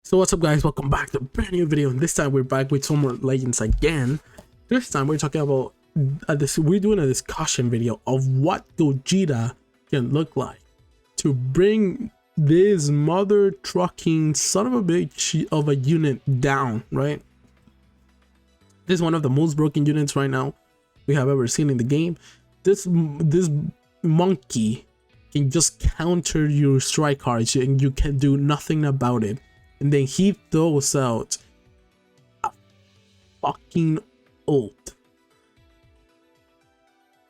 So what's up, guys? Welcome back to a brand new video, and this time we're back with some more legends again. This time we're talking about we're doing a discussion video of what Gogeta can look like to bring this mother trucking son of a bitch of a unit down, right? This is one of the most broken units right now we have ever seen in the game. This monkey can just counter your strike cards and you can do nothing about it. And then he throws out a fucking ult,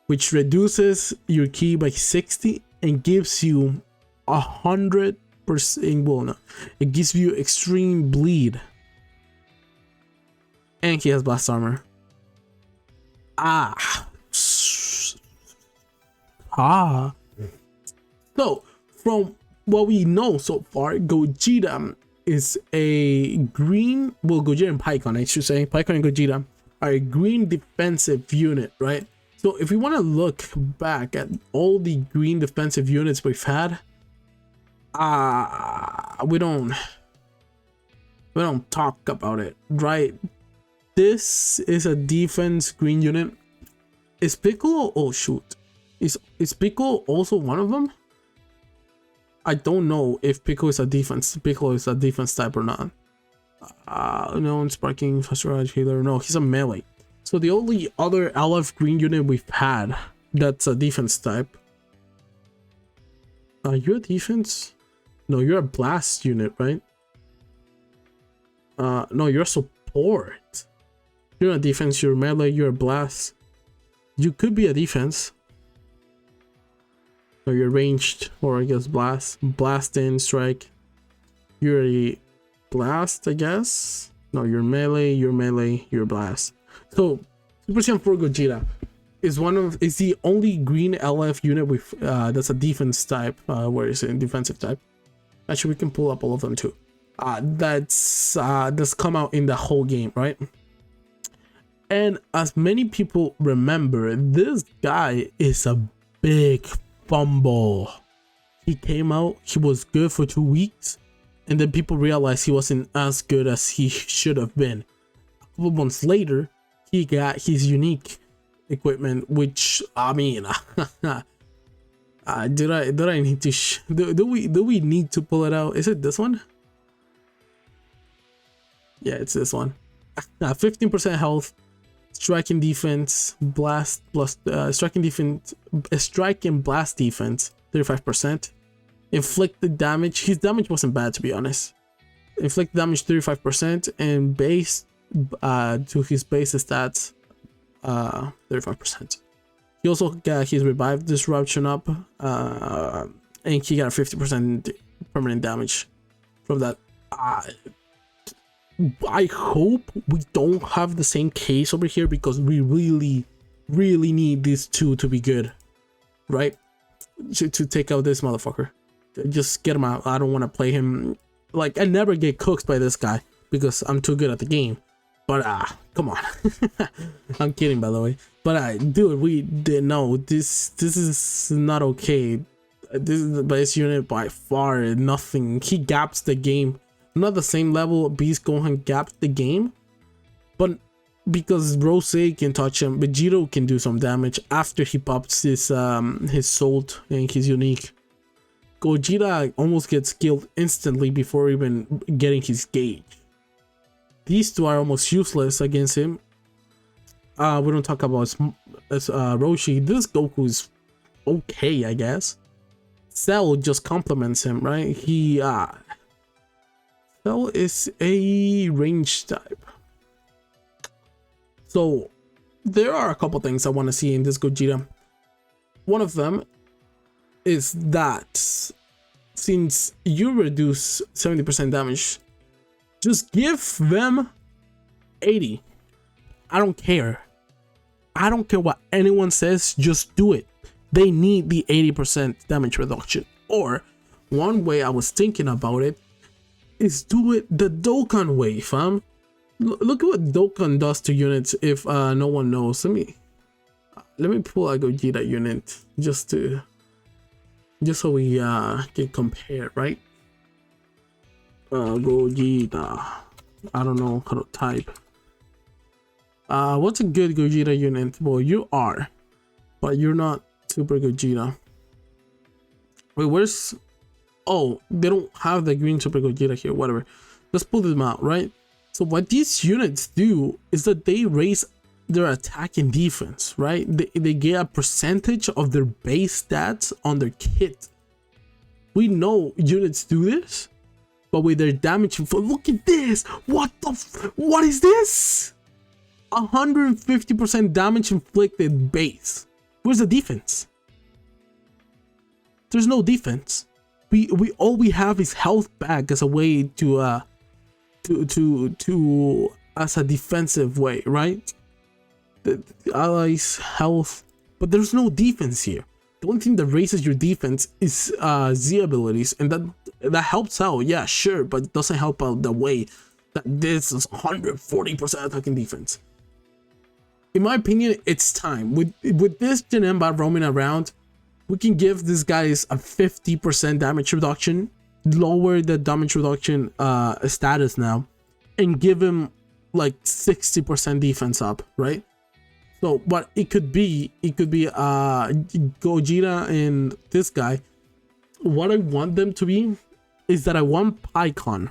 which reduces your ki by 60 and gives you 100%. Well, no, it gives you extreme bleed, and he has blast armor. So from what we know so far, Gogeta is a green, well, Gogeta and Pycon, I should say, Pycon and Gogeta are a green defensive unit, right? So if we want to look back at all the green defensive units we've had, we don't talk about it, right? This is a defense green unit. Is Piccolo? Oh shoot, is Piccolo also one of them? I don't know if Piccolo is a defense type or not. No, sparking, fast rage, healer. No, he's a melee. So the only other LF green unit we've had that's a defense type. You're a defense? No, you're a blast unit, right? No, you're a support. You're a defense, you're a melee, you're a blast. You could be a defense. Or you're ranged, or I guess blast in, strike. You're a blast, I guess. No, you're melee, you're blast. So Super Saiyan 4 Gogeta is the only green LF unit with that's a defense type, where it's a defensive type. Actually, we can pull up all of them too. That's come out in the whole game, right? And as many people remember, this guy is a big fumble. He came out, he was good for 2 weeks, and then people realized he wasn't as good as he should have been. A couple months later, he got his unique equipment, which, I mean, did I need to do we need to pull it out? Is it this one? Yeah, it's this one. 15% health, striking defense, blast plus striking defense, strike and blast defense 35%. Inflicted damage, his damage wasn't bad, to be honest. Inflicted damage 35%, and base to his base stats 35%. He also got his revive disruption up, and he got 50% permanent damage from that. I hope we don't have the same case over here, because we really need these two to be good, right? To take out this motherfucker. Just get him out. I don't want to play him. Like, I never get cooked by this guy because I'm too good at the game. But come on. I'm kidding, by the way. But dude, we didn't know this is not okay. This is the best unit by far. Nothing. He gaps the game. Not the same level Beast Gohan gapped the game, but because Rose can touch him, Vegito can do some damage after he pops his Salt and his unique. Gogeta almost gets killed instantly before even getting his gauge. These two are almost useless against him. We don't talk about Roshi. This Goku is okay, I guess. Cell just complements him, right? Cell is a range type. So there are a couple things I want to see in this Gogeta. One of them is that since you reduce 70% damage, just give them 80. I don't care. I don't care what anyone says, just do it. They need the 80% damage reduction. Or one way I was thinking about it is do it the Dokkan way, fam. Look at what Dokkan does to units if no one knows. Let me pull a Gogeta unit just so we can compare, right? Gogeta. I don't know how to type. What's a good Gogeta unit? Well, you are, but you're not Super Gogeta. Wait, where's... Oh, they don't have the green Super Gogeta here. Whatever. Let's pull them out, right? So what these units do is that they raise their attack and defense, right? They get a percentage of their base stats on their kit. We know units do this, but with their damage... Look at this! What is this? 150% damage inflicted base. Where's the defense? There's no defense. We all we have is health back as a way to as a defensive way, right? The allies health, but there's no defense here. The only thing that raises your defense is Z abilities, and that helps out, yeah, sure, but it doesn't help out the way that this is 140% attacking defense. In my opinion, it's time. With this Janemba roaming around, we can give these guys a 50% damage reduction, lower the damage reduction status now, and give him like 60% defense up, right? So what it could be Gogeta and this guy. What I want them to be is that I want Pycon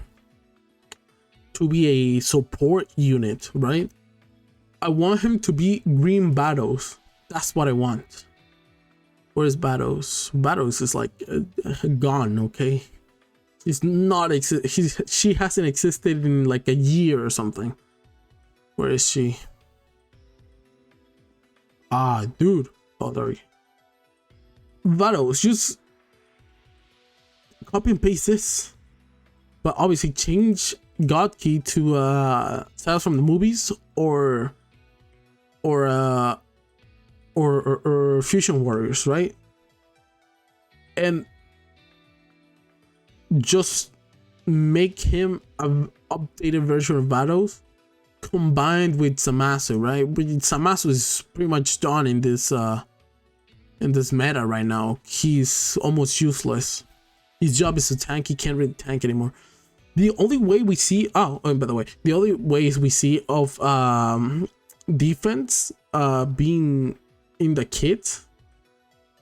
to be a support unit, right? I want him to be Green Battles. That's what I want. Where's Battles? Battles is like gone, okay? She's not she hasn't existed in like a year or something. Where is she? Ah, dude. Oh, there we go. Battles, just copy and paste this, but obviously change God Key to styles from the movies or Fusion Warriors, right? And just make him an updated version of Battles combined with Zamasu, right? But Zamasu is pretty much done in this meta right now. He's almost useless. His job is to tank. He can't really tank anymore. The only way we see, and by the way, the only ways we see of defense being in the kit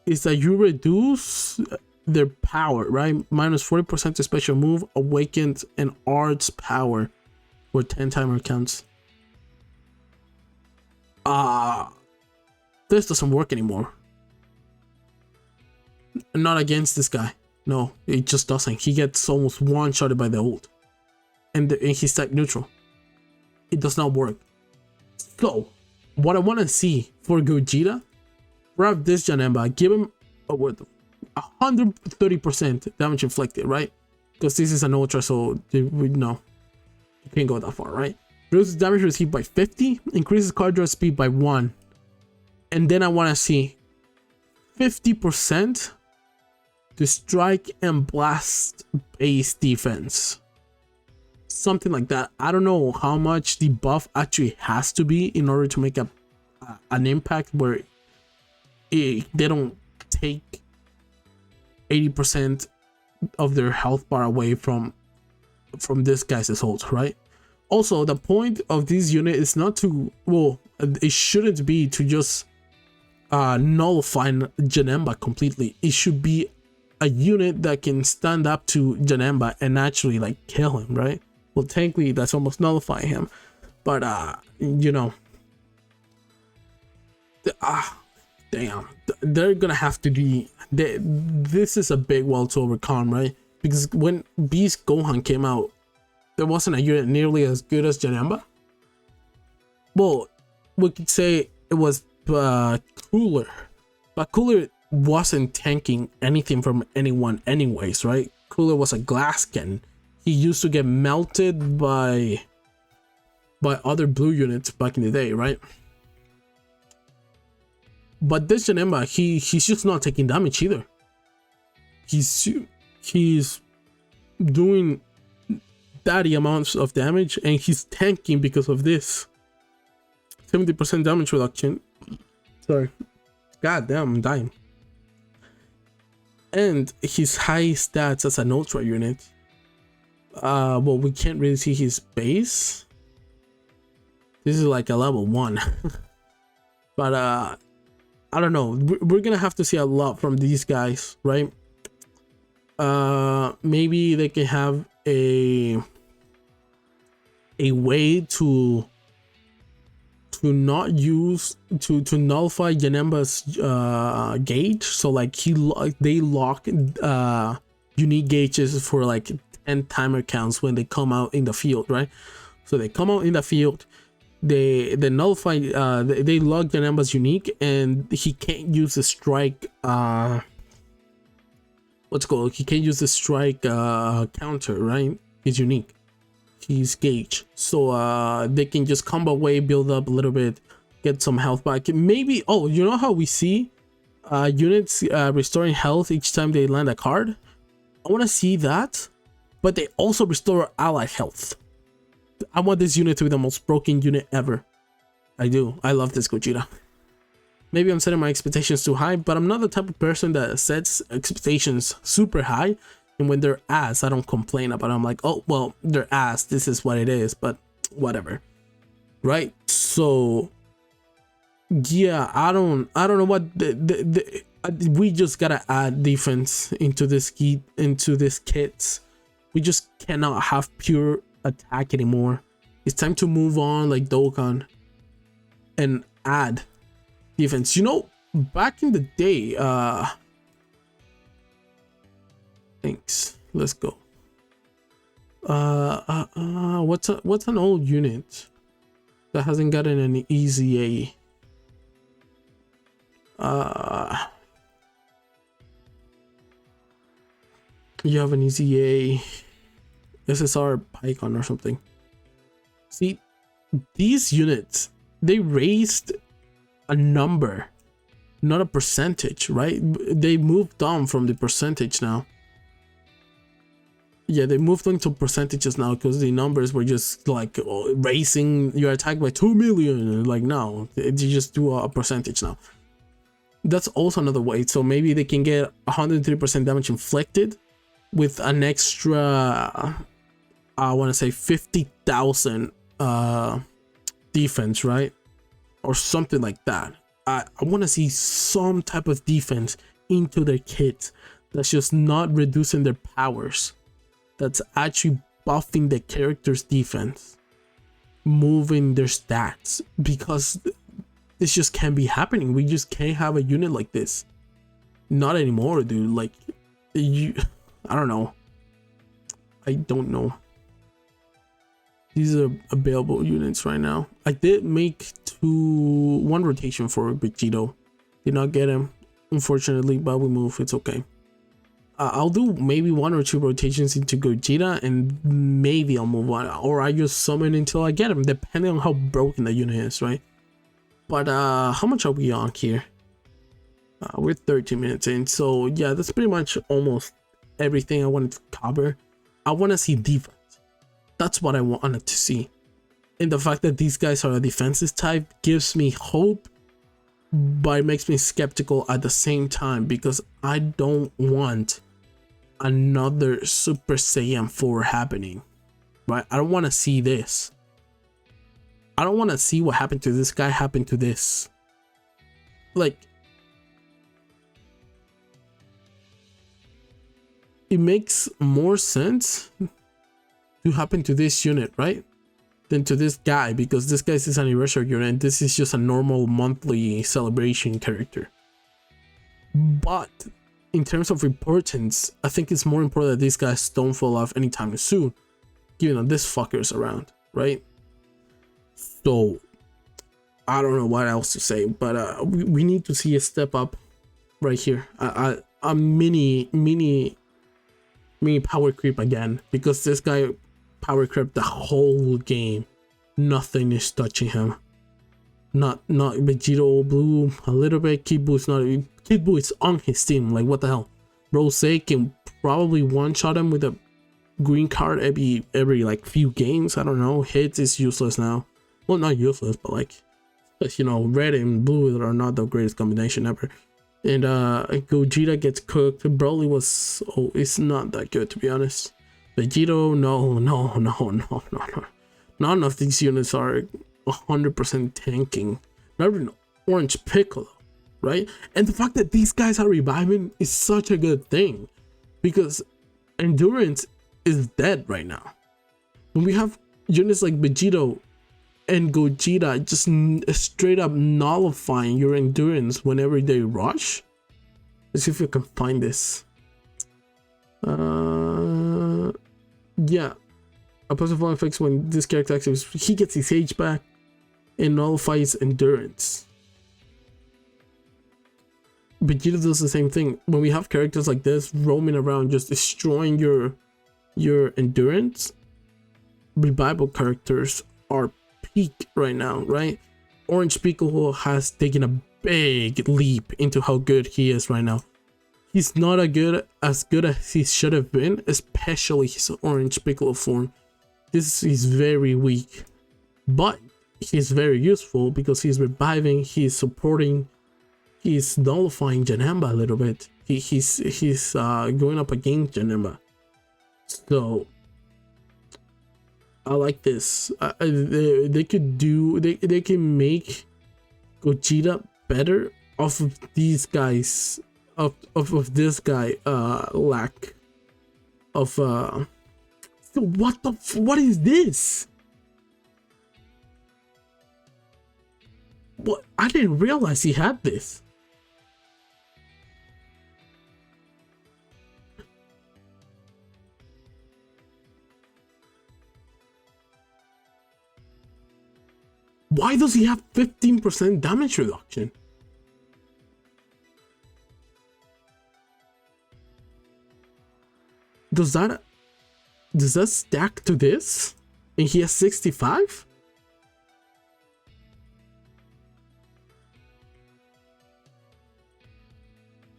is that you reduce their power, right? Minus 40% to special move, awakened, and arts power for 10 timer counts. This doesn't work anymore. Not against this guy. No, it just doesn't. He gets almost one-shotted by the ult. And he's type neutral. It does not work. So, what I want to see for Gogeta, grab this Janemba, give him 130% damage inflicted, right? Because this is an ultra, so we know you can't go that far, right? Reduces damage received by 50, increases card draw speed by 1. And then I want to see 50% to strike and blast base defense. Something like that. I don't know how much the buff actually has to be in order to make an impact where they don't take 80% of their health bar away from this guy's assault, right? Also, the point of this unit is not to, well, it shouldn't be to just nullify Janemba completely. It should be a unit that can stand up to Janemba and actually like kill him, right? Well, technically that's almost nullifying him, but you know, damn, they're gonna have to be. This is a big wall to overcome, right? Because when Beast Gohan came out, there wasn't a unit nearly as good as Janemba. Well, we could say it was Cooler, but Cooler wasn't tanking anything from anyone anyways, right? Cooler was a glass cannon. He used to get melted by other blue units back in the day, right? But this Janemba, he's just not taking damage either. He's doing daddy amounts of damage, and he's tanking because of this 70% damage reduction. Sorry, god damn, I'm dying. And his high stats as an ultra unit. Well, we can't really see his base. This is like a level 1. But I don't know, we're gonna have to see a lot from these guys, right? Maybe they can have a way to not use to nullify JANEMBA's gauge. So like they lock unique gauges for like 10 timer counts when they come out in the field, right? So they come out in the field, they nullify, they lock JANEMBA's unique, and he can't use the strike he can't use the strike counter, right? He's unique, he's gauge. So they can just combo away, build up a little bit, get some health back. Maybe, oh, you know how we see units restoring health each time they land a card? I want to see that, but they also restore ally health. I want this unit to be the most broken unit ever. I do. I love this Gogeta. Maybe I'm setting my expectations too high, but I'm not the type of person that sets expectations super high, and when they're ass, I don't complain about it. I'm like, oh, well, they're ass, this is what it is, but whatever, right? So yeah, I don't know what we just gotta add defense into this kit. We just cannot have pure attack anymore. It's time to move on like Dokkan and add defense. You know, back in the day, thanks, let's go. What's an old unit that hasn't gotten an easy you have an easy A, SSR Pycon or something. See, these units, they raised a number, not a percentage, right? They moved on from the percentage now. Yeah, they moved on to percentages now because the numbers were just like raising your attack by 2 million. Like, no, you just do a percentage now. That's also another way. So maybe they can get 103% damage inflicted with an extra, I want to say 50,000 defense, right? Or something like that. I want to see some type of defense into their kit that's just not reducing their powers, that's actually buffing the character's defense, moving their stats, because this just can't be happening. We just can't have a unit like this. Not anymore, dude. Like, I don't know. I don't know. These are available units right now. I did make one rotation for Vegito. Did not get him, unfortunately, but we move. It's okay. I'll do maybe 1 or 2 rotations into Gogeta, and maybe I'll move on, or I just summon until I get him, depending on how broken the unit is, right? But how much are we on here? We're 13 minutes in, so yeah, that's pretty much almost everything I wanted to cover. I want to see defense. That's what I wanted to see, and the fact that these guys are a defensive type gives me hope, but it makes me skeptical at the same time, because I don't want another Super Saiyan 4 happening, right? I don't want to see this. I don't want to see what happened to this guy happen to this. Like, it makes more sense to happen to this unit, right, than to this guy, because this guy's his anniversary unit and this is just a normal monthly celebration character. But in terms of importance, I think it's more important that these guys don't fall off anytime soon, given that this fucker's around, right? So I don't know what else to say, but we need to see a step up right here. A mini power creep again, because this guy power creep the whole game. Nothing is touching him. Not Vegito Blue a little bit. Kid Buu is on his team. Like, what the hell? Rose can probably one-shot him with a green card every like few games. I don't know. Hits is useless now. Well, not useless, but like, you know, red and blue are not the greatest combination ever. And Gogeta gets cooked. Broly was, it's not that good, to be honest. Vegito, no. None of these units are 100% tanking. Not even Orange Piccolo, right? And the fact that these guys are reviving is such a good thing, because endurance is dead right now. When we have units like Vegito and Gogeta just straight up nullifying your endurance whenever they rush. Let's see if we can find this. Yeah. A positive effects when this character activates, he gets his age back and nullifies endurance. Vegeta does the same thing. When we have characters like this roaming around just destroying your endurance, revival characters are peak right now, right? Orange Piccolo has taken a big leap into how good he is right now. He's not as good as he should have been, especially his Orange Piccolo form. This is very weak, but he's very useful because he's reviving, he's supporting, he's nullifying JANEMBA a little bit. He's going up against JANEMBA. So I like this. They can make Gogeta better off of these guys, of this guy lack of so what is this? What? I didn't realize he had this. Why does he have 15% damage reduction? Does that stack to this? And he has 65?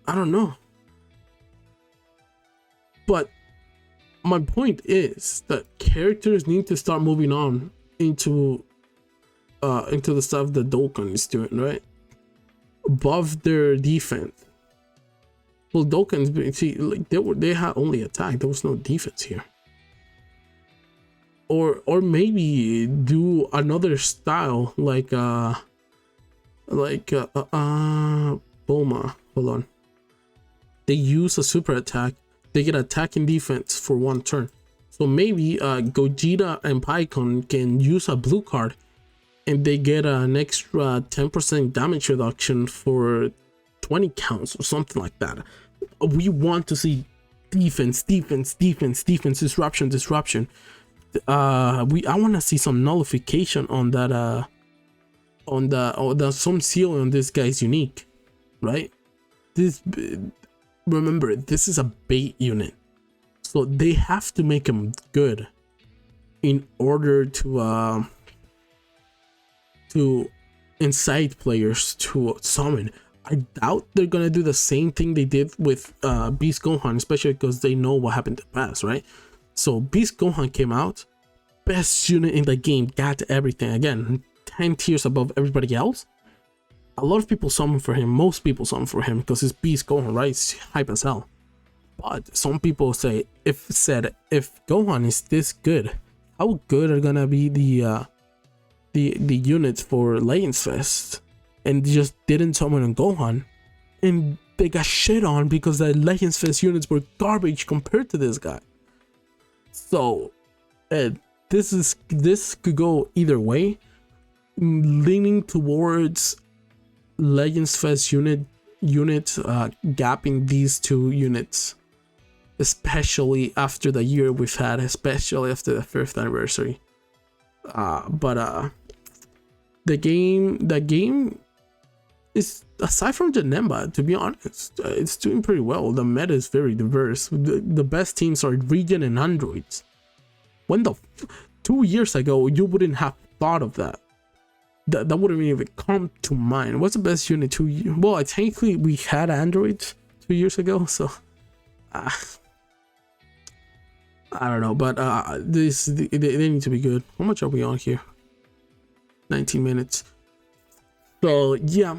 I don't know. But my point is that characters need to start moving on into the stuff that Dokkan is doing, right? Above their defense. Well, Dokkan's, see, like they had only attack. There was no defense here. Or maybe do another style like Bulma. Hold on. They use a super attack. They get attack and defense for one turn. So maybe Gogeta and Pikkon can use a blue card, and they get an extra 10% damage reduction for 20 counts or something like that. We want to see defense, disruption. I want to see some nullification on that some seal on this guy's unique, right? Remember, this is a bait unit, so they have to make him good in order to incite players to summon. I doubt they're gonna do the same thing they did with Beast Gohan, especially because they know what happened in the past, right? So Beast Gohan came out, best unit in the game, got everything, again 10 tiers above everybody else. A lot of people summon for him, most people summon for him because it's Beast Gohan, right? It's hype as hell. But some people say, if Gohan is this good, how good are gonna be the units for Legends Fest? And they just didn't summon on Gohan, and they got shit on because the Legends Fest units were garbage compared to this guy. So this could go either way, leaning towards Legends Fest unit gapping these two units, especially after the year we've had, especially after the 5th anniversary. But the game is, aside from JANEMBA, to be honest, it's doing pretty well. The meta is very diverse. The best teams are Regen and Androids. When 2 years ago you wouldn't have thought of that. That wouldn't even come to mind. What's the best unit 2 years? Well, technically we had Androids 2 years ago, so I don't know. But they need to be good. How much are we on here? 19 minutes. So yeah,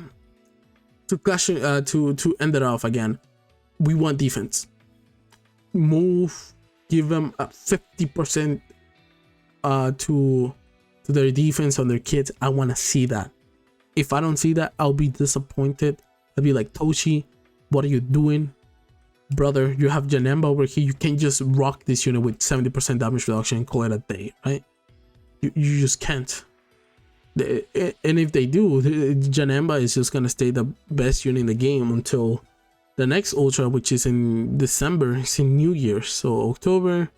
to end it off again, we want defense. Move give them a 50% to their defense on their kits. I want to see that. If I don't see that, I'll be disappointed. I'll be like, Toshi, what are you doing? Brother, you have JANEMBA over here. You can't just rock this unit with 70% damage reduction and call it a day, right? You just can't. And if they do, JANEMBA is just gonna stay the best unit in the game until the next Ultra, which is in December. It's in New Year, so October,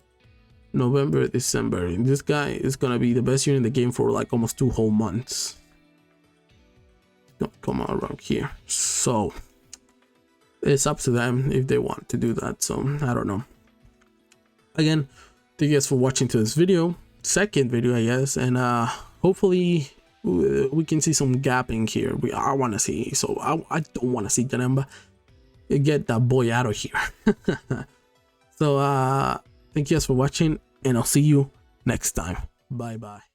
November, December. And this guy is gonna be the best unit in the game for like almost 2 whole months. No, come on around here. So it's up to them if they want to do that. So I don't know. Again, thank you guys for watching to this video, second video, I guess, and hopefully we can see some gapping here. I want to see, so I don't want to see JANEMBA. Get that boy out of here. So thank you guys for watching, and I'll see you next time. Bye bye.